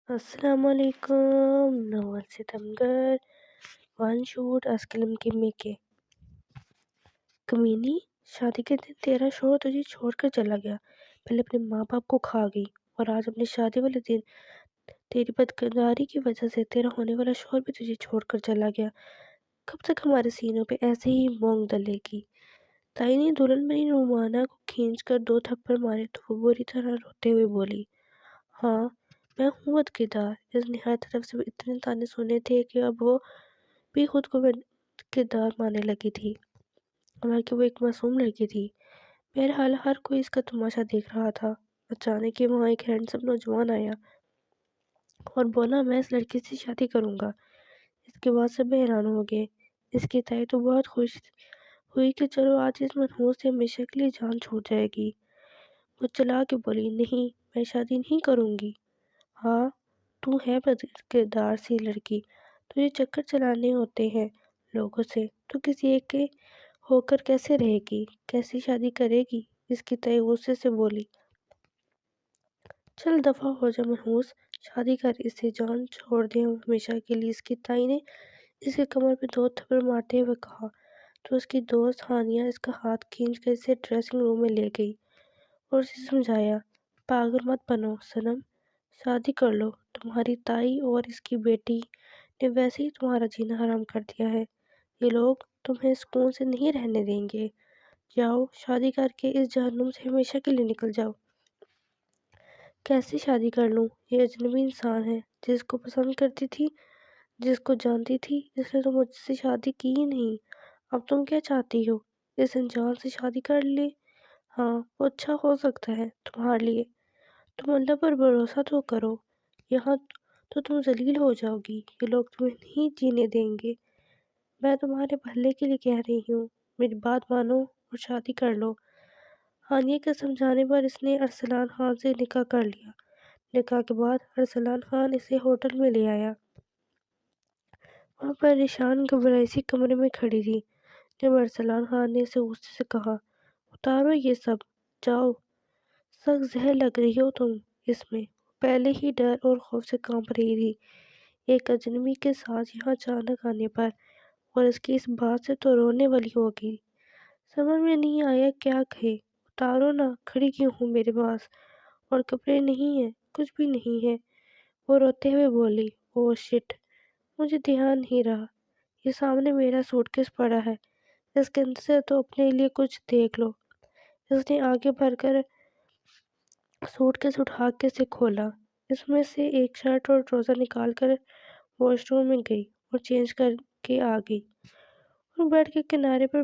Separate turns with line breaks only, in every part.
السلام علیکم 9 ستمبر one shoot اسکلم کی میکے کمینی شادی کے دن تیرا شوہر تجھے چھوڑ کر چلا گیا، پہلے اپنے ماں باپ کو کھا گئی اور آج اپنی شادی والے دن تیری بدکرداری کی وجہ سے تیرا ہونے والا شوہر بھی تجھے چھوڑ کر چلا گیا۔ کب تک ہمارے سینوں پہ ایسے ہی مونگ دلے گی؟ تائی نے دلہن بنی رومانہ کو کھینچ کر 2 تھپڑ مارے تو وہ بری طرح روتے ہوئے بولی، ہاں میں ہوں بد کردار۔ اس نے ہر طرف سے اتنے تانے سنے تھے کہ اب وہ بھی خود کو بد کردار ماننے لگی تھی، حالانکہ وہ ایک معصوم لڑکی تھی۔ بہرحال ہر کوئی اس کا تماشا دیکھ رہا تھا۔ اچانک ہی وہاں ایک ہینڈسم نوجوان آیا اور بولا، میں اس لڑکی سے شادی کروں گا۔ اس کے بعد سب حیران ہو گئے۔ اس کی تائی تو بہت خوش ہوئی کہ چلو آج اس منحوس سے ہمیشہ کے لیے جان چھوٹ جائے گی۔ وہ چلا کے بولی، نہیں میں شادی نہیں کروں گی۔ ہاں تو ہے بد کردار سی لڑکی، تجھے چکر چلانے ہوتے ہیں لوگوں سے، تو کسی ایک کے ہو کر کیسے رہے گی، کیسی شادی کرے گی؟ اس کی تائی غصے سے بولی، چل دفع ہو جا منحوس، شادی کر اس سے، جان چھوڑ دیں ہمیشہ کے لیے۔ اس کی تائی نے اس کے کمر پہ 2 تھپڑ مارتے ہوئے کہا تو اس کی دوست ہانیہ اس کا ہاتھ کھینچ کر اسے ڈریسنگ روم میں لے گئی اور اسے سمجھایا، پاگل مت بنو صنم، شادی کر لو، تمہاری تائی اور اس کی بیٹی نے ویسے ہی تمہارا جینا حرام کر دیا ہے، یہ لوگ تمہیں سکون سے نہیں رہنے دیں گے، جاؤ شادی کر کے اس جہنم سے ہمیشہ کے لیے نکل جاؤ۔ کیسے شادی کر لوں؟ یہ اجنبی انسان ہے، جس کو پسند کرتی تھی، جس کو جانتی تھی، اس نے تو مجھ سے شادی کی ہی نہیں، اب تم کیا چاہتی ہو؟ اس انجان سے شادی کر لے؟ ہاں وہ اچھا ہو سکتا ہے تمہارے لیے، تم اللہ پر بھروسہ تو کرو، یہاں تو تم ذلیل ہو جاؤ گی، یہ لوگ تمہیں نہیں جینے دیں گے، میں تمہارے بھلے کے لیے کہہ رہی ہوں، میری بات مانو اور شادی کر لو۔ ہانیہ کے سمجھانے پر اس نے ارسلان خان سے نکاح کر لیا۔ نکاح کے بعد ارسلان خان اسے ہوٹل میں لے آیا۔ وہاں پریشان گھبرائی سی کمرے میں کھڑی تھی جب ارسلان خان نے اسے غصے سے کہا، اتارو یہ سب، جاؤ، سخت زہر لگ رہی ہو تم اس میں۔ پہلے ہی ڈر اور خوف سے کانپ رہی تھی، ایک اجنبی کے ساتھ یہاں اچانک آنے پر، اور اس کی اس بات سے تو رونے والی ہو گئی۔ سمجھ میں نہیں آیا کیا کہے، اتارو نا، کھڑی کیوں ہوں میرے پاس، اور کپڑے نہیں ہیں، کچھ بھی نہیں ہے۔ وہ روتے ہوئے بولی، اوہ شٹ، مجھے دھیان نہیں رہا، یہ سامنے میرا سوٹ کیس پڑا ہے، اس کے اندر سے تو اپنے لیے کچھ دیکھ لو۔ اس نے آگے بڑھ کر سوٹ کیس اٹھا کے اسے کھولا، اس میں سے ایک شرٹ اور ٹراؤزر نکال کر واش روم میں گئی اور چینج کر کے آ گئی اور بیڈ کے کنارے پر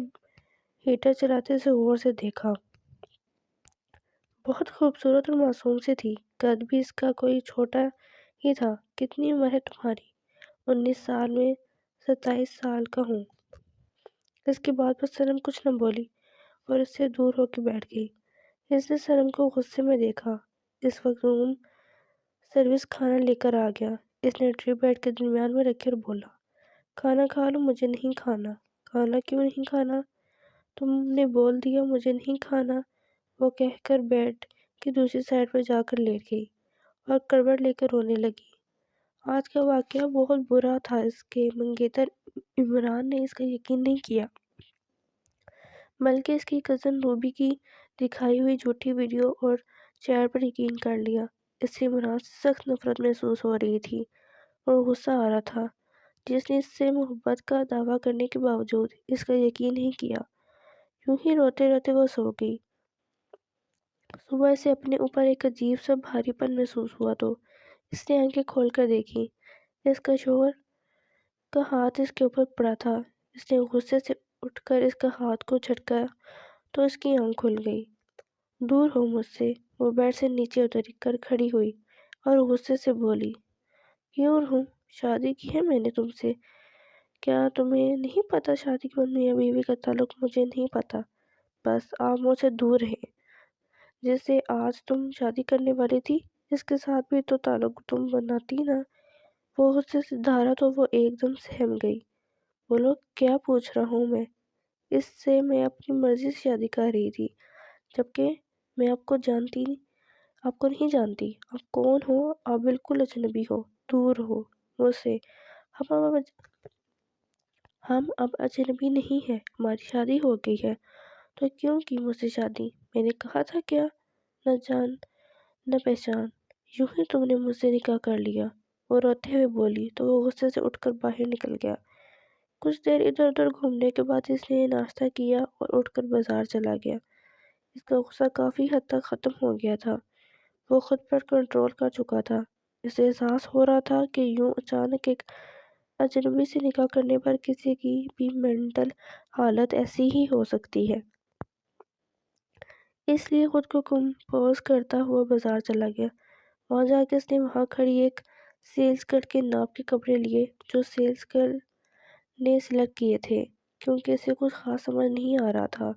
ہیٹر چلاتے اسے غور سے دیکھا۔ بہت خوبصورت اور معصوم سی تھی، قد بھی اس کا کوئی چھوٹا ہی تھا۔ کتنی عمر ہے تمہاری؟ 19 سال میں 27 سال کا ہوں۔ اس کی بات پر صنم کچھ نہ بولی اور اس سے دور ہو کے بیٹھ گئی۔ اس نے صنم کو غصے میں دیکھا۔ اس وقت روم سروس کھانا لے کر آ گیا۔ اس نے ٹرے بیڈ کے درمیان میں رکھی اور بولا، کھانا کھا لو، مجھے نہیں کھانا۔ کھانا کیوں نہیں کھانا؟ تم نے بول دیا مجھے نہیں کھانا، وہ کہہ کر بیڈ کی دوسری سائڈ پر جا کر لیٹ گئی اور کروٹ لے کر رونے لگی۔ آج کا واقعہ بہت برا تھا۔ اس کے منگیتر عمران نے اس کا یقین نہیں کیا، بلکہ اس کی کزن روبی کی دکھائی ہوئی جھوٹی ویڈیو اور چیٹ پر یقین کر لیا۔ اس سے عمران سے سخت نفرت محسوس ہو رہی تھی اور غصہ آ رہا تھا، جس نے اس سے محبت کا دعویٰ کرنے کے باوجود اس کا یقین نہیں کیا۔ یوں ہی روتے روتے وہ سو گئی۔ صبح اسے اپنے اوپر ایک عجیب سا بھاری پن محسوس ہوا تو اس نے آنکھیں کھول کر دیکھی۔ اس کا شوہر کا ہاتھ اس کے اوپر پڑا تھا۔ اس نے غصے سے اٹھ کر اس کا ہاتھ کو جھٹکا تو اس کی آنکھ کھل گئی۔ دور ہو مجھ سے، وہ بیڈ سے نیچے اتر کر کھڑی ہوئی اور غصے سے بولی، کیوں ہوں؟ شادی کی ہے میں نے تم سے، کیا تمہیں نہیں پتا شادی کے بعد میاں بیوی کا تعلق؟ مجھے نہیں پتا، بس آپ مجھ سے دور رہیں۔ جس سے آج تم شادی کرنے والی تھی، اس کے ساتھ بھی تو تعلق تم بناتی نا۔ وہ غصے سے دھارا تو وہ ایک دم سہم گئی۔ بولو کیا پوچھ رہا ہوں میں؟ اس سے میں اپنی مرضی سے شادی کر رہی تھی، جبکہ میں آپ کو جانتی آپ کو نہیں جانتی، آپ کون ہو، آپ بالکل اجنبی ہو، دور ہو مجھ سے، ہم ہم اب اجنبی نہیں ہیں، ہماری شادی ہو گئی ہے۔ تو کیوں کی مجھ سے شادی؟ میں نے کہا تھا کیا؟ نہ جان نہ پہچان، یوں ہی تم نے مجھ سے نکاح کر لیا، وہ روتے ہوئے بولی تو وہ غصے سے اٹھ کر باہر نکل گیا۔ کچھ دیر ادھر ادھر گھومنے کے بعد اس نے ناشتہ کیا اور اٹھ کر بازار چلا گیا۔ اس کا غصہ کافی حد تک ختم ہو گیا تھا، وہ خود پر کنٹرول کر چکا تھا۔ اسے احساس ہو رہا تھا کہ یوں اچانک ایک اجنبی سے نکاح کرنے پر کسی کی بھی مینٹل حالت ایسی ہی ہو سکتی ہے۔ اس لیے خود کو کمپوز کرتا ہوا بازار چلا گیا۔ وہاں جا کے اس نے وہاں کھڑی ایک سیلز گرل کے ناپ کے کپڑے لیے جو سیلز گرل نے سلیکٹ کیے تھے، کیونکہ اسے کچھ خاص سمجھ نہیں آ رہا تھا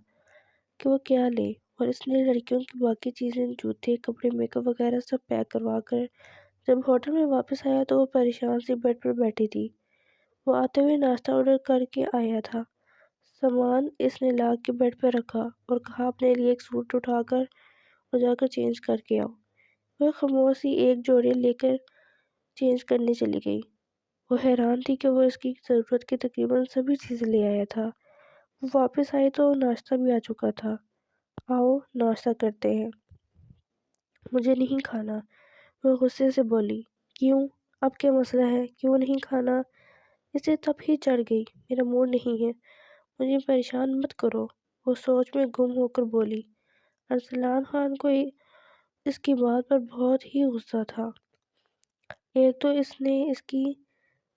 کہ وہ کیا لے، اور اس نے لڑکیوں کی باقی چیزیں، جوتے، کپڑے، میک اپ وغیرہ سب پیک کروا کر جب ہوٹل میں واپس آیا تو وہ پریشان سی بیڈ پر بیٹھی تھی۔ وہ آتے ہوئے ناشتہ آرڈر کر کے آیا تھا۔ سامان اس نے لا کے بیڈ پر رکھا اور کہا اپنے لیے ایک سوٹ اٹھا کر اور جا کر چینج کر کے آؤ۔ وہ خاموش سی ایک جوڑے لے کر چینج کرنے چلی گئی۔ وہ حیران تھی کہ وہ اس کی ضرورت کی تقریباً سبھی چیزیں لے آیا تھا۔ وہ واپس آئی تو ناشتہ بھی آ چکا تھا۔ آؤ ناشتہ کرتے ہیں۔ مجھے نہیں کھانا، وہ غصے سے بولی۔ کیوں؟ اب کیا مسئلہ ہے؟ کیوں نہیں کھانا؟ اسے تب ہی چڑھ گئی۔ میرا موڈ نہیں ہے، مجھے پریشان مت کرو، وہ سوچ میں گم ہو کر بولی۔ ارسلان خان کو اس کی بات پر بہت ہی غصہ تھا۔ ایک تو اس نے اس کی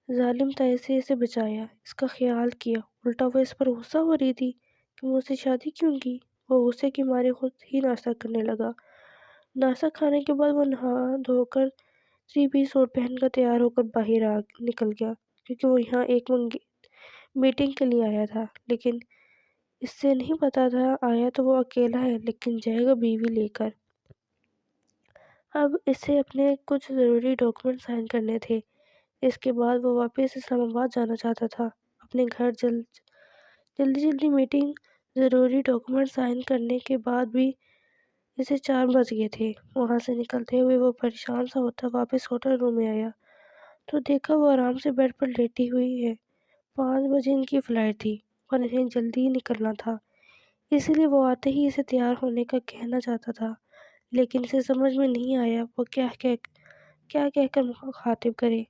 ظالم طرح سے اسے بچایا، اس کا خیال کیا، الٹا وہ اس پر غصہ ہو رہی تھی کہ مجھ سے شادی کیوں کی۔ وہ غصے کے مارے خود ہی ناشتہ کرنے لگا۔ ناشتہ کھانے کے بعد وہ نہا دھو کر 3 پیس سوٹ پہن کر تیار ہو کر باہر نکل گیا، کیونکہ وہ یہاں ایک میٹنگ کے لیے آیا تھا، لیکن اس سے نہیں پتا تھا آیا تو وہ اکیلا ہے لیکن جائے گا بیوی لے کر۔ اب اسے اپنے کچھ ضروری ڈاکومنٹ سائن کرنے تھے۔ اس کے بعد وہ واپس اسلام آباد جانا چاہتا تھا اپنے گھر۔ جلدی میٹنگ، ضروری ڈاکومنٹ سائن کرنے کے بعد بھی اسے 4 بج گئے تھے۔ وہاں سے نکلتے ہوئے وہ پریشان سا ہوتا واپس ہوٹل روم میں آیا تو دیکھا وہ آرام سے بیڈ پر لیٹی ہوئی ہے۔ 5 بجے ان کی فلائٹ تھی اور انہیں جلدی ہی نکلنا تھا، اسی لیے وہ آتے ہی اسے تیار ہونے کا کہنا چاہتا تھا، لیکن اسے سمجھ میں نہیں آیا وہ کیا کہہ کر مخاطب کرے،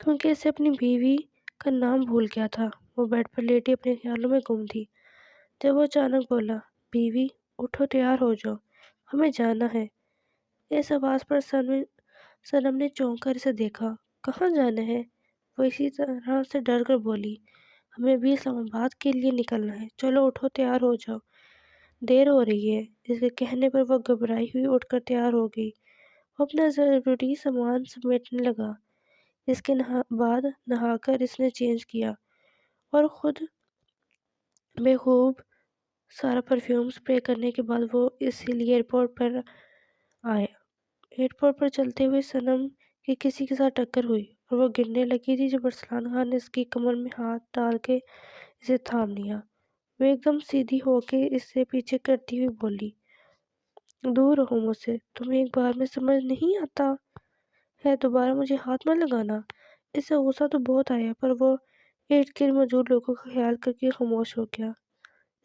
کیونکہ اسے اپنی بیوی کا نام بھول گیا تھا۔ وہ بیڈ پر لیٹی اپنے خیالوں میں گم تھی جب وہ اچانک بولا، بیوی اٹھو، تیار ہو جاؤ، ہمیں جانا ہے۔ اس آواز پر صنم نے چونک کر اسے دیکھا۔ کہاں جانا ہے؟ وہ اسی طرح سے ڈر کر بولی، ہمیں بھی اسلام آباد کے لیے نکلنا ہے، چلو اٹھو، تیار ہو جاؤ، دیر ہو رہی ہے۔ اس کے کہنے پر وہ گھبرائی ہوئی اٹھ کر تیار ہو گئی۔ وہ اپنا ضروری سامان سمیٹنے لگا۔ اس کے بعد نہا کر اس نے چینج کیا اور خود بے خوب سارا پرفیوم اسپرے کرنے کے بعد وہ اسی لیے ایئرپورٹ پر آیا۔ ایئرپورٹ پر چلتے ہوئے صنم کی کسی کے ساتھ ٹکر ہوئی اور وہ گرنے لگی تھی جب ارسلان خان نے اس کی کمر میں ہاتھ ڈال کے اسے تھام لیا۔ وہ ایک دم سیدھی ہو کے اس سے پیچھے کرتی ہوئی بولی، دور رہو مجھ سے، تمہیں ایک بار میں سمجھ نہیں آتا ہے، دوبارہ مجھے ہاتھ مت لگانا۔ اس سے غصہ تو بہت آیا پر وہ ارد گرد موجود لوگوں کا خیال کر کے خاموش ہو گیا۔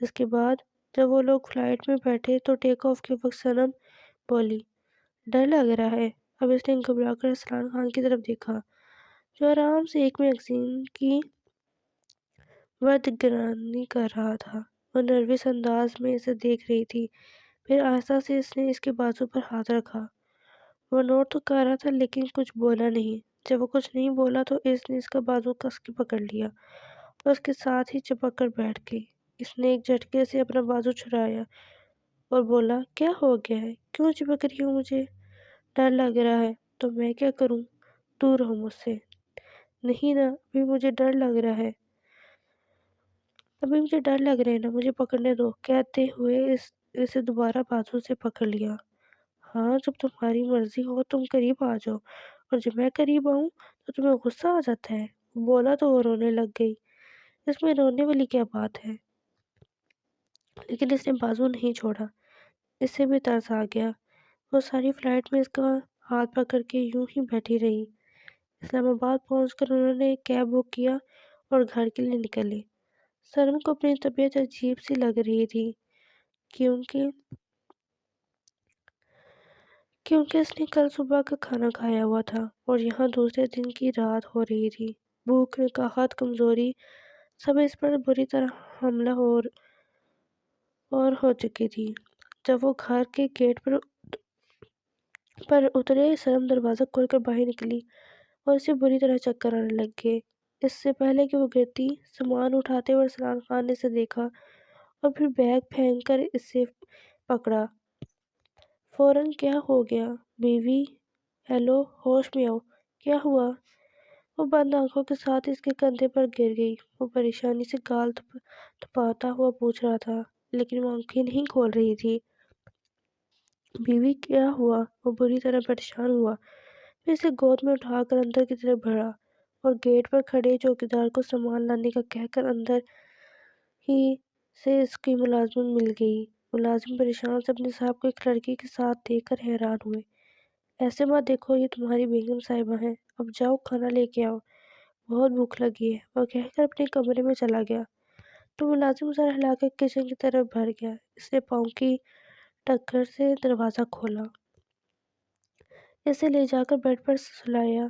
اس کے بعد جب وہ لوگ فلائٹ میں بیٹھے تو ٹیک آف کے وقت صنم بولی، ڈر لگ رہا ہے۔ اب اس نے گھبرا کر ارسلان خان کی طرف دیکھا جو آرام سے ایک میگزین کی وردگرانی کر رہا تھا۔ وہ نروس انداز میں اسے دیکھ رہی تھی، پھر آہستہ سے اس نے اس کے بازو پر ہاتھ رکھا۔ وہ نوٹ تو کر رہا تھا لیکن کچھ بولا نہیں۔ جب وہ کچھ نہیں بولا تو اس نے اس کا بازو کس کے پکڑ لیا اور اس کے ساتھ ہی چپک کر بیٹھ گئی۔ اس نے ایک جھٹکے سے اپنا بازو چھڑایا اور بولا، کیا ہو گیا ہے؟ کیوں چپک رہی ہو مجھے؟ ڈر لگ رہا ہے تو میں کیا کروں؟ دور رہو مجھ سے۔ نہیں نا، ابھی مجھے ڈر لگ رہا ہے نا، مجھے پکڑنے دو، کہتے ہوئے اسے دوبارہ بازو سے پکڑ لیا۔ ہاں، جب تمہاری مرضی ہو تم قریب آ جاؤ، اور جب میں قریب آؤں تو تمہیں غصہ آ جاتا ہے، بولا تو وہ رونے لگ گئی۔ اس میں رونے والی کیا بات ہے؟ لیکن اس نے بازو نہیں چھوڑا۔ اسے بھی ترس آ گیا۔ وہ ساری فلائٹ میں اس کا ہاتھ پکڑ کے یوں ہی بیٹھی رہی۔ اسلام آباد پہنچ کر انہوں نے ایک کیب بک کیا اور گھر کے لیے نکلے۔ سنم کو اپنی طبیعت عجیب سی لگ رہی تھی کیونکہ اس نے کل صبح کا کھانا کھایا ہوا تھا اور یہاں دوسرے دن کی رات ہو رہی تھی۔ بھوک، نکاہت، کمزوری سب اس پر بری طرح حملہ اور ہو چکی تھی۔ جب وہ گھر کے گیٹ پر اترے، سنم دروازہ کھول کر باہر نکلی اور اسے بری طرح چکر آنے لگ گئے۔ اس سے پہلے کہ وہ گرتی، سامان اٹھاتے ہوئے ارسلان خان نے اسے دیکھا اور پھر بیگ پھینک کر اسے پکڑا۔ فوراً کیا ہو گیا بیوی؟ ہیلو، ہوش میں آؤ، کیا ہوا؟ وہ بند آنکھوں کے ساتھ اس کے کندھے پر گر گئی۔ وہ پریشانی سے گال تھپاتا ہوا پوچھ رہا تھا لیکن وہ آنکھیں نہیں کھول رہی تھی۔ بیوی کیا ہوا؟ وہ بری طرح پریشان ہوا، پھر اسے گود میں اٹھا کر اندر کی طرف بڑھا اور گیٹ پر کھڑے چوکیدار کو سامان لانے کا کہہ کر اندر ہی سے اس کی ملازمت مل گئی۔ ملازم پریشان سے اپنے صاحب کو ایک لڑکی کے ساتھ دیکھ کر حیران ہوئے۔ ایسے مت دیکھو، یہ تمہاری بیگم صاحبہ ہیں، اب جاؤ کھانا لے کے آؤ، بہت بھوک لگی ہے، وہ کہہ کر اپنے کمرے میں چلا گیا۔ تو ملازم سر ہلا کر کچن کی طرف بڑھ گیا۔ اس نے پاؤں کی ٹکر سے دروازہ کھولا، اسے لے جا کر بیڈ پر سلایا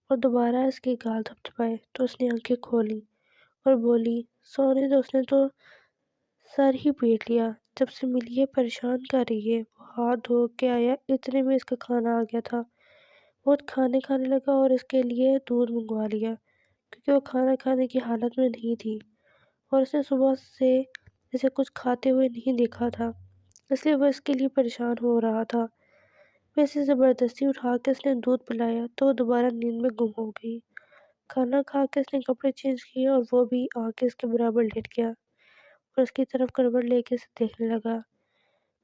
اور دوبارہ اس کے گال تھپتھپائے تو اس نے آنکھیں کھولی اور بولی، سونے دو، اس نے تو سر ہی پیٹ لیا، جب سے ملی ہے پریشان کر رہی ہے۔ وہ ہاتھ دھو کے آیا، اتنے میں اس کا کھانا آ گیا تھا۔ وہ کھانے لگا اور اس کے لیے دودھ منگوا لیا کیونکہ وہ کھانا کھانے کی حالت میں نہیں تھی اور اس نے صبح سے اسے کچھ کھاتے ہوئے نہیں دیکھا تھا، اس لیے وہ اس کے لیے پریشان ہو رہا تھا۔ پھر اسے زبردستی اٹھا کے اس نے دودھ پلایا تو وہ دوبارہ نیند میں گم ہو گئی۔ کھانا کھا کے اس نے کپڑے چینج کیے اور وہ بھی آ کے اس کے برابر لیٹ گیا اور اس کی طرف کروٹ لے کے اسے دیکھنے لگا۔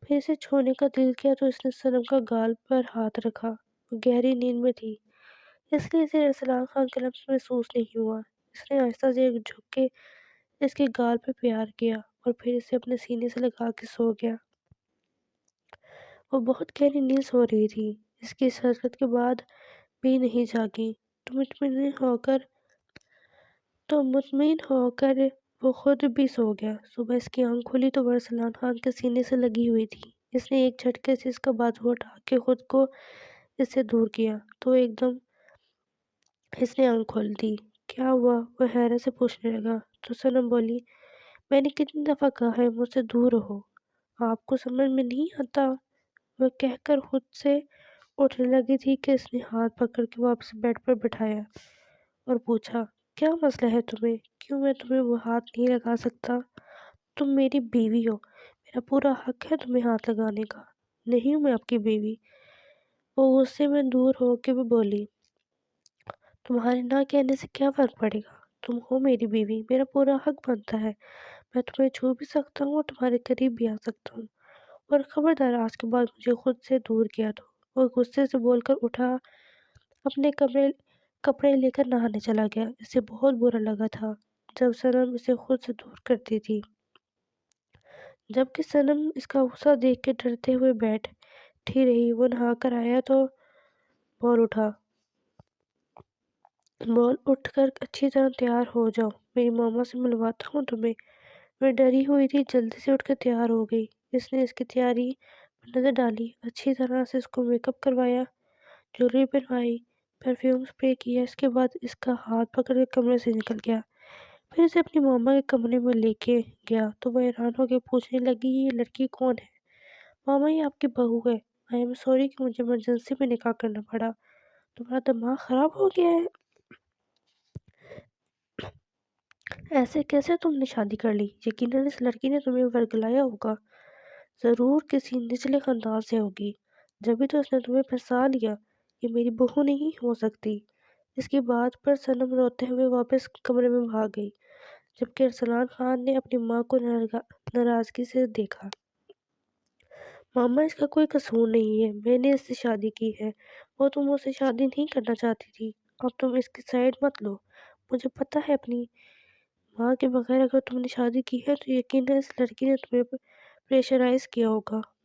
پھر اسے چھونے کا دل کیا تو اس نے سنم کا گال پر ہاتھ رکھا۔ وہ گہری نیند میں تھی، اس لیے اسے ارسلان خان کا لمس محسوس نہیں ہوا۔ اس نے آہستہ سے جھک کے اس کے گال پہ پیار کیا اور پھر اسے اپنے سینے سے لگا کے سو گیا۔ وہ بہت گہری نیند سو رہی تھی، اس کی اس حرکت کے بعد بھی نہیں جاگی۔ تو مطمئن ہو کر وہ خود بھی سو گیا۔ صبح اس کی آنکھ کھلی تو وہ ارسلان خان کے سینے سے لگی ہوئی تھی۔ اس نے ایک جھٹکے سے اس کا بازو اٹھا کے خود کو اس سے دور کیا تو ایک دم اس نے آنکھ کھول دی۔ کیا ہوا؟ وہ حیرت سے پوچھنے لگا تو سنم بولی، میں نے کتنی دفعہ کہا ہے مجھ سے دور رہو، آپ کو سمجھ میں نہیں آتا؟ وہ کہہ کر خود سے اٹھنے لگی تھی کہ اس نے ہاتھ پکڑ کے واپس بیڈ پر بٹھایا اور پوچھا، کیا مسئلہ ہے تمہیں؟ کیوں میں تمہیں وہ ہاتھ نہیں لگا سکتا؟ تم میری بیوی ہو، میرا پورا حق ہے تمہیں ہاتھ لگانے کا۔ نہیں ہوں میں آپ کی بیوی، وہ غصے میں دور ہو کے بھی بولی، تمہارے نہ کہنے سے کیا فرق پڑے گا؟ تم ہو میری بیوی، میرا پورا حق بنتا ہے، میں تمہیں چھو بھی سکتا ہوں اور تمہارے قریب بھی آ سکتا ہوں، اور خبردار آج کے بعد مجھے خود سے دور کیا تو۔ وہ غصے سے بول کر اٹھا، اپنے کپڑے لے کر نہانے چلا گیا۔ اسے بہت برا لگا تھا جب سنم اسے خود سے دور کرتی تھی، جبکہ سنم اس کا غصہ دیکھ کے ڈرتے ہوئے بیٹھی رہی۔ وہ نہا کر آیا تو بول اٹھ کر اچھی طرح تیار ہو جاؤ، میری ماما سے ملواتا ہوں تمہیں۔ وہ ڈری ہوئی تھی، جلدی سے اٹھ کر تیار ہو گئی۔ اس نے اس کی تیاری پر نظر ڈالی، اچھی طرح سے اس کو میک اپ کروایا، جویلری پہنوائی، پرفیوم اسپرے کیا، اس کے بعد اس کا ہاتھ پکڑ کے کمرے سے نکل گیا۔ پھر اسے اپنی ماما کے کمرے میں لے کے گیا تو وہ حیران ہو کے پوچھنے لگی، یہ لڑکی کون ہے؟ ماما، یہ آپ کی بہو ہے۔ آئی ایم سوری کہ مجھے ایمرجنسی میں نکاح کرنا پڑا، تمہارا دماغ خراب ہو گیا ہے؟ ایسے کیسے تم نے شادی کر لی؟ یقیناً اس لڑکی نے تمہیں ورگلایا ہوگا، ضرور کسی نچلے خاندان سے ہوگی، جبھی تو اس نے تمہیں پھنسا لیا۔ یہ میری بہو نہیں ہو سکتی۔ اس کی بات پر سنم روتے ہوئے واپس کمرے میں بھاگ گئی، جبکہ ارسلان خان نے اپنی ماں کو ناراضگی سے دیکھا۔ ماما، اس کا کوئی قصور نہیں ہے، میں نے اس سے شادی کی ہے، وہ تو مجھ سے شادی نہیں کرنا چاہتی تھی، اب تم اس کی سائیڈ مت لو۔ مجھے پتہ ہے اپنی ماں کے بغیر اگر تم نے شادی کی ہے تو یقیناً اس لڑکی نے تمہیں پریشرائز کیا ہوگا۔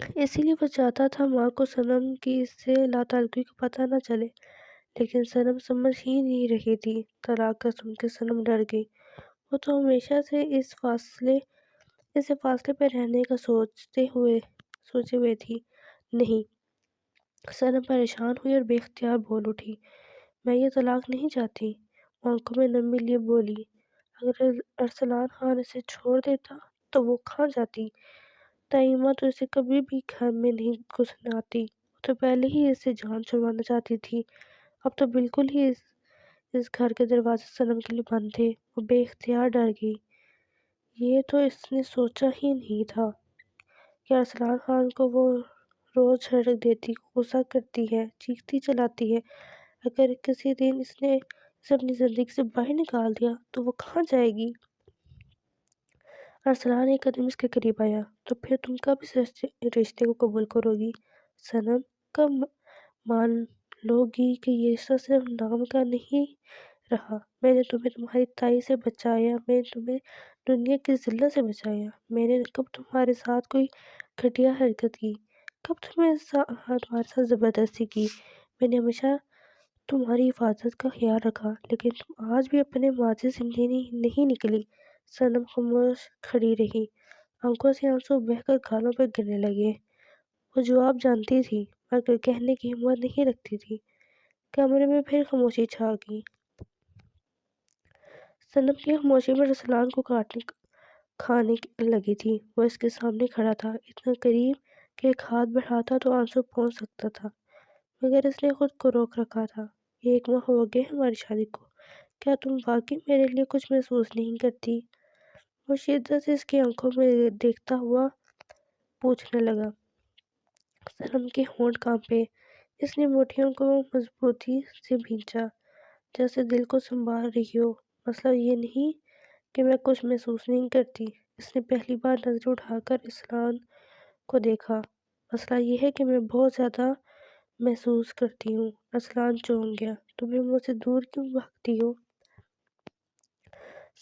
اسی لیے وہ چاہتا تھا ماں کو صنم کی اس سے لاتعلقی کا پتہ نہ چلے، لیکن صنم سمجھ ہی نہیں رہی تھی۔ طلاق کا سن کے صنم ڈر گئی۔ وہ تو ہمیشہ سے اسے فاصلے پہ رہنے کا سوچے ہوئے تھی۔ نہیں، صنم پریشان ہوئی اور بے اختیار بول اٹھی، میں یہ طلاق نہیں چاہتی۔ وہ آنکھوں میں نمی لیے بولی، اگر ارسلان خان اسے چھوڑ دیتا تو وہ کہاں جاتی؟ تائمہ تو اسے کبھی بھی گھر میں نہیں گھسنے آتی۔ وہ تو پہلے ہی اس سے جان چھڑوانا چاہتی تھی۔ اب تو بالکل ہی اس گھر کے دروازے صنم کے لیے بند تھے۔ وہ بے اختیار ڈر گئی۔ یہ تو اس نے سوچا ہی نہیں تھا کہ ارسلان خان کو وہ روز جھڑک دیتی، غصہ کرتی ہے، چیختی چلاتی ہے۔ اگر کسی دن اس نے اسے اپنی زندگی سے باہر نکال دیا تو وہ کہاں جائے گی؟ ارسلان ایک قدم اس کے قریب آیا، تو پھر تم کب اس رشتے کو قبول کرو گی؟ صنم، کب مان لو گی کہ یہ رشتہ صرف نام کا نہیں رہا؟ میں نے تمہیں تمہاری تائی سے بچایا، میں نے تمہیں دنیا کی ذلت سے بچایا۔ میں نے کب تمہارے ساتھ کوئی گھٹیا حرکت کی؟ کب تمہارے ساتھ زبردستی کی؟ میں نے ہمیشہ تمہاری حفاظت کا خیال رکھا، لیکن تم آج بھی اپنے ماضی سے نہیں نکلی۔ صنم خاموش کھڑی رہی، آنکھوں سے آنسو بہہ کر گالوں پہ گرنے لگے۔ وہ جواب جانتی تھی، مگر کہنے کی ہمت نہیں رکھتی تھی۔ کمرے میں پھر خاموشی چھا گئی۔ صنم کی خاموشی میں ارسلان کو کھانے لگی تھی۔ وہ اس کے سامنے کھڑا تھا، اتنا قریب کہ ایک ہاتھ بڑھاتا تو آنسو پہنچ سکتا تھا، مگر اس نے خود کو روک رکھا تھا۔ 1 ماہ ہو گئے ہماری شادی کو، کیا تم واقعی میرے لیے کچھ محسوس نہیں کرتی؟ وہ شدت سے اس کی آنکھوں میں دیکھتا ہوا پوچھنے لگا۔ صنم کے ہونٹ کانپے۔ اس نے مٹھیوں کو مضبوطی سے بھینچا، جیسے دل کو سنبھال رہی ہو۔ مسئلہ یہ نہیں کہ میں کچھ محسوس نہیں کرتی۔ اس نے پہلی بار نظر اٹھا کر ارسلان کو دیکھا۔ مسئلہ یہ ہے کہ میں بہت زیادہ محسوس کرتی ہوں۔ ارسلان چونک گیا، تمہیں مجھ سے دور کیوں بھاگتی ہو؟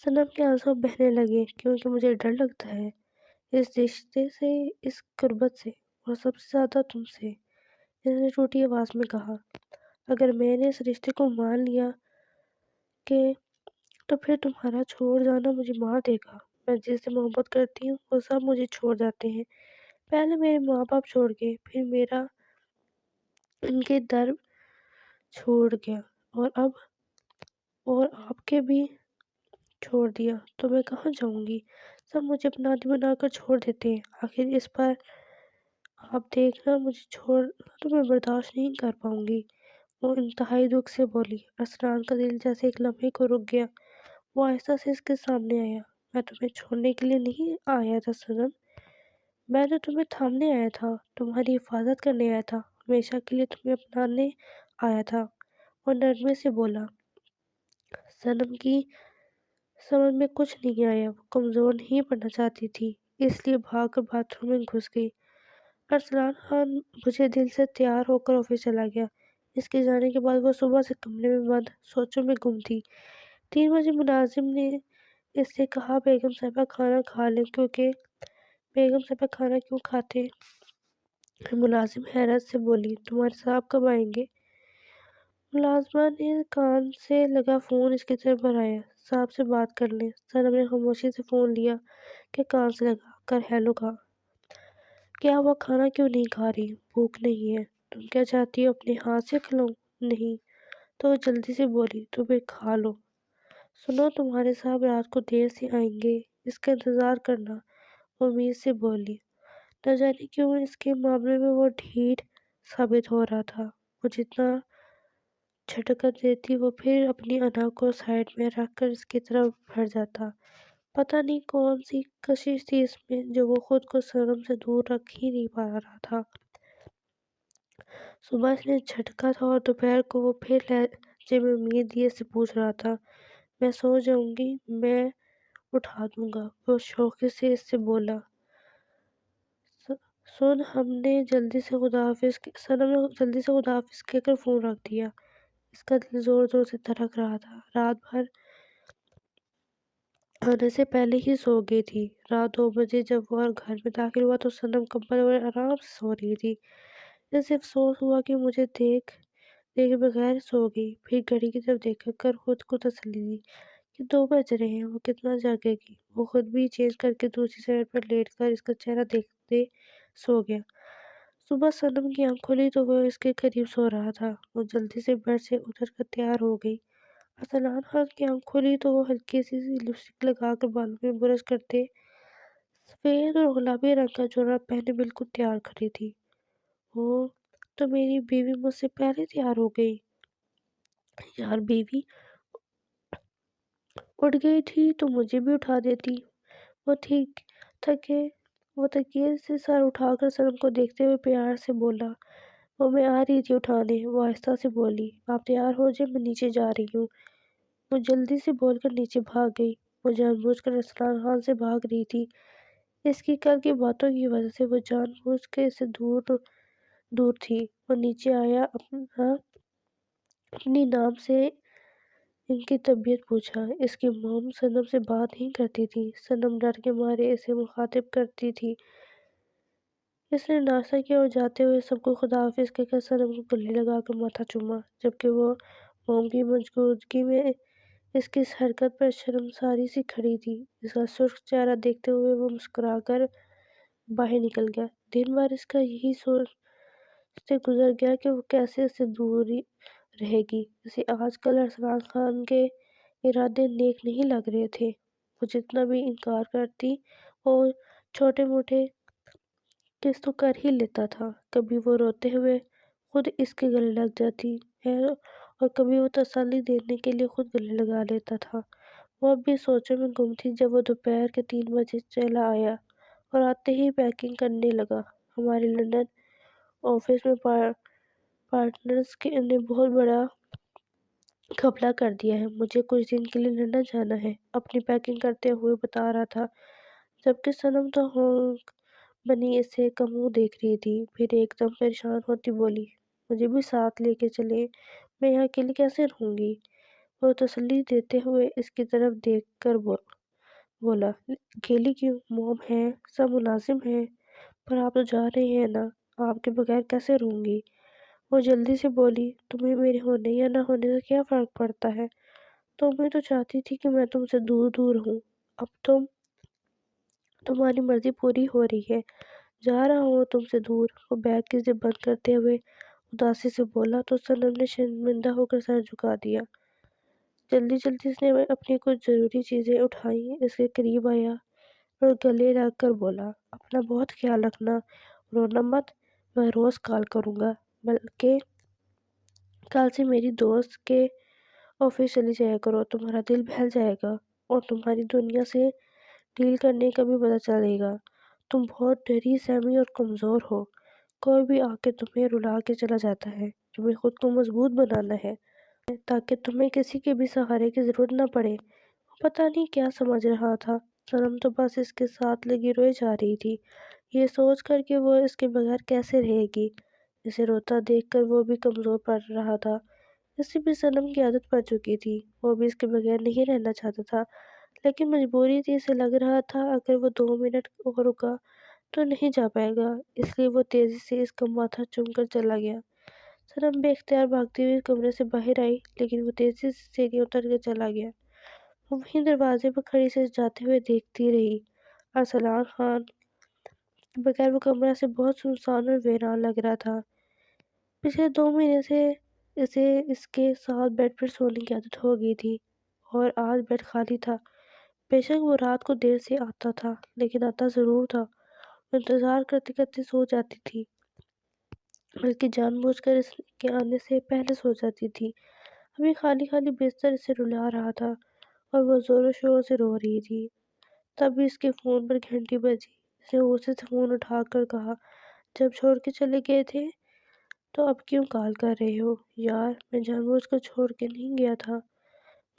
صنم کے آنسو بہنے لگے، کیونکہ مجھے ڈر لگتا ہے، اس رشتے سے، اس قربت سے، اور سب سے زیادہ تم سے۔ اس نے ٹوٹی آواز میں کہا، اگر میں نے اس رشتے کو مان لیا کہ تو پھر تمہارا چھوڑ جانا مجھے مار دے گا۔ میں جس سے محبت کرتی ہوں وہ سب مجھے چھوڑ جاتے ہیں۔ پہلے میرے ماں باپ چھوڑ گئے، پھر میرا ان کے در چھوڑ گیا، اور آپ کے بھی چھوڑ دیا، تو میں کہاں جاؤں گی؟ سب مجھے اپنا آدمی بنا کر چھوڑ دیتے ہیں۔ آخر اس پر آپ دیکھنا، مجھے چھوڑنا تو میں برداشت نہیں کر پاؤں گی۔ وہ انتہائی دکھ سے بولی۔ ارسلان کا دل جیسے ایک لمحے کو رک گیا۔ وہ آہستہ سے اس کے سامنے آیا۔ میں تمہیں چھوڑنے کے لیے نہیں آیا تھا صنم، میں تو تمہیں تھامنے آیا تھا، تمہاری حفاظت کرنے آیا تھا، ہمیشہ کے لیے تمہیں اپنانے آیا تھا۔ وہ نرمے سے بولا۔ صنم کی سمجھ میں کچھ نہیں آیا۔ وہ کمزور نہیں پڑنا چاہتی تھی، اس لیے بھاگ کر باتھ روم میں گھس گئی۔ ارسلان خان بجھے دل سے تیار ہو کر آفس چلا گیا۔ اس کے جانے کے بعد وہ صبح سے کمرے میں بند سوچوں میں گم تھی۔ 3 بجے ملازم نے اس سے کہا، بیگم صاحبہ کھانا کھا لیں، کیونکہ بیگم صاحبہ کھانا کیوں کھاتے؟ ملازم حیرت سے بولی، تمہارے صاحب کب آئیں گے؟ ملازمہ نے کان سے لگا فون اس کی طرف بڑھایا، صاحب سے بات کر لیں۔ صنم نے خاموشی سے فون لیا کہ کان سے لگا کر ہیلو کہا۔ کیا ہوا، کھانا کیوں نہیں کھا رہی؟ بھوک نہیں ہے۔ تم کیا چاہتی ہو، اپنے ہاتھ سے کھلاؤں؟ نہیں۔ تو وہ جلدی سے بولی، تو پھر کھا لو۔ سنو، تمہارے صاحب رات کو دیر سے آئیں گے، اس کا انتظار کرنا، وہ امید سے بولی۔ نہ جانے کیوں اس کے معاملے میں وہ ڈھیٹ ثابت ہو رہا تھا۔ وہ جتنا جھٹکا دیتی وہ پھر اپنی انا کو سائیڈ میں رکھ کر اس کی طرف بڑھ جاتا۔ پتہ نہیں کون سی کشش تھی اس میں جو وہ خود کو صنم سے دور رکھ ہی نہیں پا رہا تھا۔ صبح اس نے جھٹکا تھا اور دوپہر کو وہ پھر لہجے میں امید دیے سے پوچھ رہا تھا، میں سو جاؤں گی، میں اٹھا دوں گا۔ وہ شوقی سے اس سے بولا، سن، ہم نے جلدی سے صنم نے جلدی سے خدا حافظ کہہ کر فون رکھ دیا۔ اس کا دل زور زور سے دھڑک رہا تھا۔ رات بھر آنے سے پہلے ہی سو گئی تھی۔ رات 2 بجے جب وہ گھر میں داخل ہوا تو صنم کمبل اوڑھے آرام سے سو رہی تھی۔ اسے افسوس ہوا کہ مجھے دیکھے بغیر سو گئی۔ پھر گھڑی کی طرف دیکھ کر خود کو تسلی دی کہ 2 بج رہے ہیں، وہ کتنا جاگے گی۔ وہ خود بھی چینج کرکے دوسری سائیڈ پر لیٹ کر اس کا چہرہ دیکھتے سو گیا۔ صبح صنم کی آنکھ کھلی تو وہ اس کے قریب سو رہا تھا۔ وہ جلدی سے بیڈ سے اٹھ کر تیار ہو گئی۔ ارسلان خان کی آنکھ کھلی تو وہ ہلکی سی لپسٹک لگا کر بالوں میں برش کرتے سفید اور گلابی رنگ کا جوڑا پہنے بالکل تیار کھڑی تھی۔ وہ تو میری بیوی مجھ سے پہلے تیار ہو گئی۔ یار بیوی اٹھ گئی تھی تو مجھے بھی اٹھا دیتی۔ وہ تھکے وہ تکیے سے سر اٹھا کر صنم کو دیکھتے ہوئے پیار سے بولا۔ وہ میں آ رہی تھی اٹھانے، وہ آہستہ سے بولی۔ آپ تیار ہو جائیں، میں نیچے جا رہی ہوں۔ وہ جلدی سے بول کر نیچے بھاگ گئی۔ وہ جان بوجھ کر ارسلان خان سے بھاگ رہی تھی۔ اس کی کل کی باتوں کی وجہ سے وہ جان بوجھ کے اس سے دور تھی۔ وہ نیچے آیا، اپنی نام سے ان کی طبیعت پوچھا۔ اس کی موم صنم سے بات نہیں کرتی تھی۔ صنم ڈر کے مارے اسے مخاطب کرتی تھی۔ اس نے ناشتہ کیا اور جاتے ہوئے سب کو خدا حافظ کہہ کر صنم کو گلے لگا کر ماتھا چوما، جبکہ وہ موم کی موجودگی میں اس کی اس حرکت پر شرمساری سی کھڑی تھی۔ اس کا سرخ چہرہ دیکھتے ہوئے وہ مسکرا کر باہر نکل گیا۔ دن بھر اس کا یہی سوچتے گزر گیا کہ وہ کیسے اس سے دور رہے گی۔ اسے آج کل ارسلان خان کے ارادے نیک نہیں لگ رہے تھے۔ وہ جتنا بھی انکار کرتی وہ چھوٹے موٹے کس تو کر ہی لیتا تھا۔ کبھی وہ روتے ہوئے خود اس کے گلے لگ جاتی ہے اور کبھی وہ تسلی دینے کے لیے خود گلے لگا لیتا تھا۔ وہ اب بھی سوچوں میں گم تھی جب وہ دوپہر کے 3 بجے چلا آیا اور آتے ہی پیکنگ کرنے لگا۔ ہمارے لندن آفس میں پارٹنرز نے بہت بڑا گھپلہ کر دیا ہے، مجھے کچھ دن کے لیے لندن جانا ہے، اپنی پیکنگ کرتے ہوئے بتا رہا تھا، جبکہ صنم تو ہونک بنی اسے کموں دیکھ رہی تھی۔ پھر ایک دم پریشان ہوتی بولی، مجھے بھی ساتھ لے کے چلیں، میں یہاں اکیلی کیسے رہوں گی؟ وہ تسلی دیتے ہوئے اس کی طرف دیکھ کر بولا، اکیلی کیوں؟ موم ہے، سب ملازم ہیں، پر آپ تو جا رہے ہیں نا، آپ کے بغیر کیسے رہوں گی؟ وہ جلدی سے بولی، تمہیں میرے ہونے یا نہ ہونے سے کیا فرق پڑتا ہے؟ تم بھی تو چاہتی تھی کہ میں تم سے دور دور ہوں، اب تمہاری مرضی پوری ہو رہی ہے، جا رہا ہوں تم سے دور۔ وہ بیگ کی زپ بند کرتے ہوئے اداسی سے بولا تو صنم نے شرمندہ ہو کر سر جھکا دیا۔ جلدی اس نے اپنی کچھ ضروری چیزیں اٹھائیں، اس کے قریب آیا اور گلے لگ کر بولا، اپنا بہت خیال رکھنا، رونا مت، میں روز کال کروں گا، بلکہ کل سے میری دوست کے آفس چلی جایا کرو، تمہارا دل بہل جائے گا اور تمہاری دنیا سے ڈیل کرنے کا بھی پتہ چلے گا۔ تم بہت ڈری سہمی اور کمزور ہو، کوئی بھی آ کے تمہیں رلا کے چلا جاتا ہے۔ تمہیں خود کو مضبوط بنانا ہے تاکہ تمہیں کسی کے بھی سہارے کی ضرورت نہ پڑے۔ وہ پتہ نہیں کیا سمجھ رہا تھا، صنم تو بس اس کے ساتھ لگی روئے جا رہی تھی، یہ سوچ کر کہ وہ اس کے بغیر کیسے رہے گی۔ اسے روتا دیکھ کر وہ بھی کمزور پڑ رہا تھا۔ اس سے بھی صنم کی عادت پڑ چکی تھی، وہ بھی اس کے بغیر نہیں رہنا چاہتا تھا، لیکن مجبوری تھی۔ اسے لگ رہا تھا اگر وہ 2 منٹ اور رکا تو نہیں جا پائے گا، اس لیے وہ تیزی سے اس کا ماتھا چوم کر چلا گیا۔ صنم بے اختیار بھاگتی ہوئی کمرے سے باہر آئی، لیکن وہ تیزی سے سیڑھیاں اتر کر چلا گیا۔ وہ وہیں دروازے پر کھڑی سے جاتے ہوئے دیکھتی رہی۔ ارسلان خان کے بغیر وہ کمرہ سے بہت سنسان اور ویران لگ رہا تھا۔ پچھلے 2 مہینے سے اسے اس کے ساتھ بیڈ پر سونے کی عادت ہو گئی تھی اور آج بیڈ خالی تھا۔ بے شک وہ رات کو دیر سے آتا تھا، لیکن آتا ضرور تھا۔ وہ انتظار کرتے کرتے سو جاتی تھی، بلکہ جان بوجھ کر اس کے آنے سے پہلے سو جاتی تھی۔ ابھی خالی بستر اسے رلا رہا تھا اور وہ زور و شور سے رو رہی تھی۔ تب اس کے فون پر گھنٹی بجی۔ اس نے غصے سے فون اٹھا کر کہا، جب چھوڑ کے چلے گئے تھے تو اب کیوں کال کر رہے ہو؟ یار میں جان بوجھ کر چھوڑ کے نہیں گیا تھا،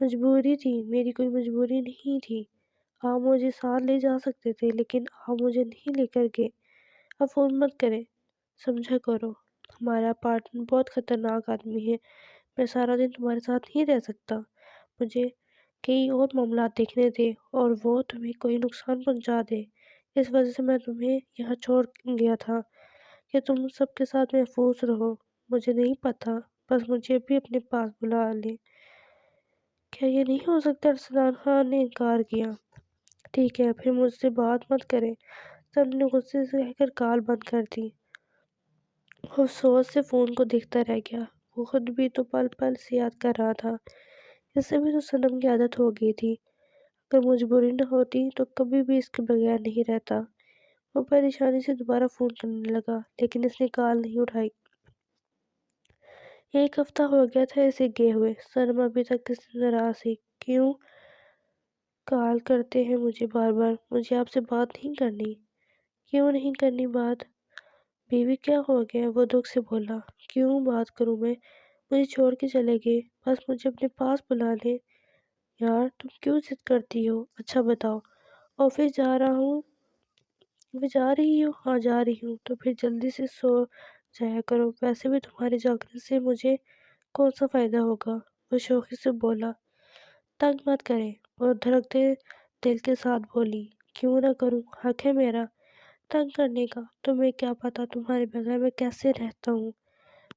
مجبوری تھی، میری کوئی مجبوری نہیں تھی۔ آپ مجھے ساتھ لے جا سکتے تھے، لیکن آپ مجھے نہیں لے کر گئے۔ اب فون مت کریں، سمجھا کرو، ہمارا پارٹنر بہت خطرناک آدمی ہے، میں سارا دن تمہارے ساتھ نہیں رہ سکتا، مجھے کئی اور معاملات دیکھنے تھے اور وہ تمہیں کوئی نقصان پہنچا دے۔ اس وجہ سے میں تمہیں یہاں چھوڑ گیا تھا کہ تم سب کے ساتھ محفوظ رہو۔ مجھے نہیں پتا، بس مجھے بھی اپنے پاس بلا لے۔ کیا یہ نہیں ہو سکتا؟ ارسلان خان نے انکار کیا۔ ٹھیک ہے، پھر مجھ سے بات مت کریں۔ سنم نے غصے سے کہہ کر کال بند کر دی۔ وہ افسوس سے فون کو دیکھتا رہ گیا۔ وہ خود بھی تو پل پل سے یاد کر رہا تھا۔ اس سے بھی تو سنم کی عادت ہو گئی تھی۔ اگر مجبوری نہ ہوتی تو کبھی بھی اس کے بغیر نہیں رہتا۔ وہ پریشانی سے دوبارہ فون کرنے لگا، لیکن اس نے کال نہیں اٹھائی۔ ایک ہفتہ ہو گیا تھا اسے گئے ہوئے۔ سنم ابھی تک اس سے ناراض تھی۔ کیوں کال کرتے ہیں مجھے بار بار؟ مجھے آپ سے بات نہیں کرنی۔ کیوں نہیں کرنی بات؟ بیوی کیا ہو گیا؟ وہ دکھ سے بولا۔ کیوں بات کروں میں؟ مجھے چھوڑ کے چلے گئے۔ بس مجھے اپنے پاس بلا لیں۔ یار تم کیوں ضد کرتی ہو؟ اچھا بتاؤ۔ آفس جا رہا ہوں۔ میں جا رہی ہوں؟ ہاں جا رہی ہوں۔ تو پھر جلدی سے سو جایا کرو، ویسے بھی تمہارے جاگنے سے مجھے کون سا فائدہ ہوگا؟ وہ شوخی سے بولا۔ تنگ مت کریں، اور دھڑکتے دل کے ساتھ بولی۔ کیوں نہ کروں؟ حق ہے میرا تنگ کرنے کا۔ تمہیں کیا پتا تمہارے بغیر میں کیسے رہتا ہوں؟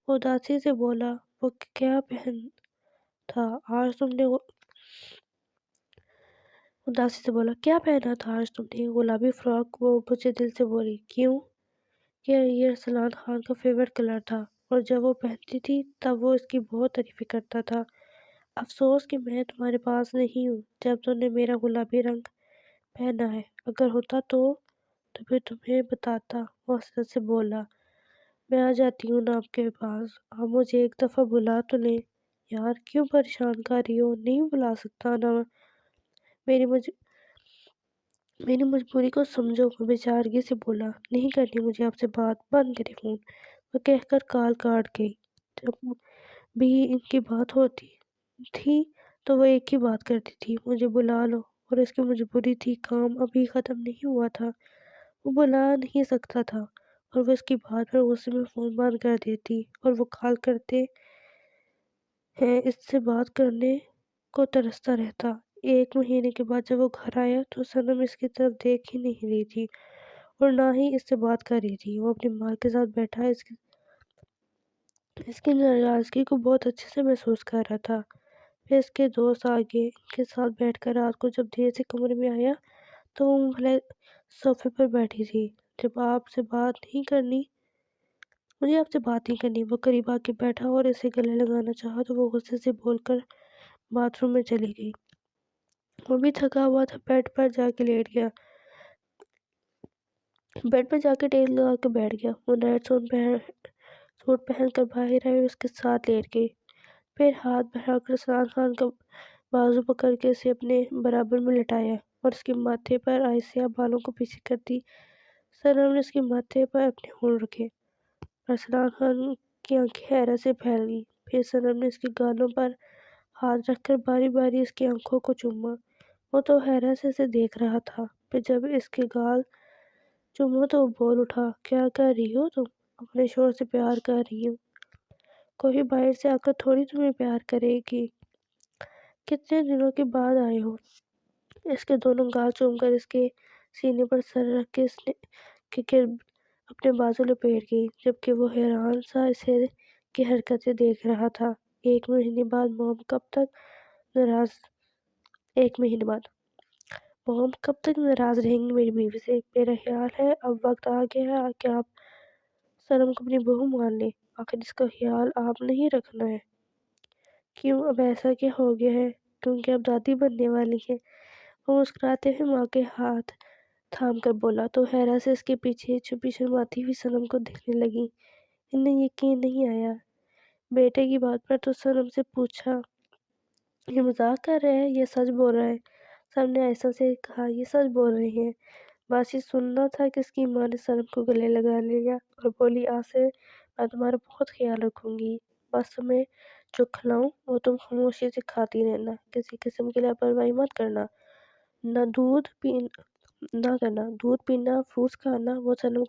وہ اداسی سے بولا۔ وہ کیا پہن تھا آج تم نے؟ اداسی سے بولا۔ کیا پہنا تھا آج تم نے؟ گلابی فراک۔ وہ بجھے دل سے بولی۔ کیوں؟ یہ ارسلان خان کا فیورٹ کلر تھا، اور جب وہ پہنتی تھی تب وہ اس کی بہت تعریفیں کرتا تھا۔ افسوس کہ میں تمہارے پاس نہیں ہوں جب تم نے میرا گلابی رنگ پہنا ہے۔ اگر ہوتا تو پھر تمہیں بتاتا۔ وہ حسرت سے بولا۔ میں آ جاتی ہوں نا آپ کے پاس، آپ مجھے ایک دفعہ بلا تو لیں۔ یار کیوں پریشان کر رہی ہو؟ نہیں بلا سکتا نا؟ میری مجبوری کو سمجھو۔ وہ بیچارگی سے بولا۔ نہیں کرنی مجھے آپ سے بات، بند کرے فون۔ وہ کہہ کر کال کاٹ گئی۔ جب بھی ان کی بات ہوتی تھی تو وہ ایک ہی بات کرتی تھی، مجھے بلا لو۔ اور اس کی مجبوری تھی، کام ابھی ختم نہیں ہوا تھا، وہ بلا نہیں سکتا تھا، اور وہ اس کی بات پر غصے میں فون بند کر دیتی، اور وہ کال کرتے ہیں اس سے بات کرنے کو ترستا رہتا۔ ایک مہینے کے بعد جب وہ گھر آیا تو سنم اس کی طرف دیکھ ہی نہیں رہی تھی اور نہ ہی اس سے بات کر رہی تھی۔ وہ اپنی ماں کے ساتھ بیٹھا اس کی ناراضگی کو بہت اچھے سے محسوس کر رہا تھا۔ پھر اس کے دوست آگے ان کے ساتھ بیٹھ کر رات کو جب دیر سے کمرے میں آیا تو وہ بھلے صوفے پر بیٹھی تھی۔ مجھے آپ سے بات نہیں کرنی۔ وہ قریب آ کے بیٹھا اور اسے گلے لگانا چاہا تو وہ غصے سے بول کر باتھ روم میں چلی گئی۔ وہ بھی تھکا ہوا تھا، بیڈ پر جا کے لیٹ گیا۔ بیڈ پر جا کے ٹیل لگا کے بیٹھ گیا۔ وہ نائٹ سوٹ پہن کر باہر آئی اور اس کے ساتھ لیٹ گئی۔ پھر ہاتھ بڑھا کر ارسلان خان کا بازو پکڑ کے اسے اپنے برابر میں لٹایا اور اس کے ماتھے پر آئے سیاہ بالوں کو پیچھے کر دی۔ سنم نے اس کے ماتھے پر اپنے ہونٹ رکھے۔ ارسلان خان کی آنکھیں حیرت سے پھیل گئیں۔ پھر سنم نے اس کے گالوں پر ہاتھ رکھ کر باری باری اس کی آنکھوں کو چوما۔ وہ تو حیرت سے اسے دیکھ رہا تھا۔ پھر جب اس کے گال چوما تو وہ بول اٹھا۔ کیا کر رہی ہو تم؟ اپنے شوہر سے پیار کر رہی ہوں۔ کوئی باہر سے آ کر تھوڑی تمہیں پیار کرے گی۔ کتنے دنوں کے بعد آئے ہو؟ اس کے دونوں گال چوم کر اس کے سینے پر سر رکھ کے اس کے گرد اپنے بازو لپیٹ گئی، جبکہ وہ حیران سا اسے کی حرکتیں دیکھ رہا تھا۔ ایک مہینے بعد موم کب تک ناراض رہیں گی میری بیوی سے؟ میرا خیال ہے اب وقت آ گیا ہے کہ آپ سنم کو اپنی بہو مان لیں۔ آخر اس کا خیال آپ نہیں رکھنا ہے؟ کیوں اب ایسا کیا ہو گیا ہے؟ کیونکہ اب دادی بننے والی ہے۔ وہ مسکراتے ہوئے ماں کے ہاتھ تھام کر بولا تو حیرت سے اس کے پیچھے چھپی شرماتی ہوئی سنم کو دیکھنے لگی۔ انہیں یقین نہیں آیا بیٹے کی بات پر، تو سنم سے پوچھا، یہ مذاق کر رہے ہیں یا سچ بول رہے ہیں؟ سنم نے آہستہ سے کہا، یہ سچ بول رہے ہیں۔ بس یہ سننا تھا کہ اس کی ماں نے سنم کو گلے لگا لیا اور بولی، آج سے میں تمہارا بہت خیال رکھوں گی۔ بس تمہیں جو کھلاؤں وہ تم خاموشی سے کھاتی رہنا، کسی قسم کی لاپرواہی مت کرنا، دودھ پینا، فروٹس کھانا۔ وہ سنم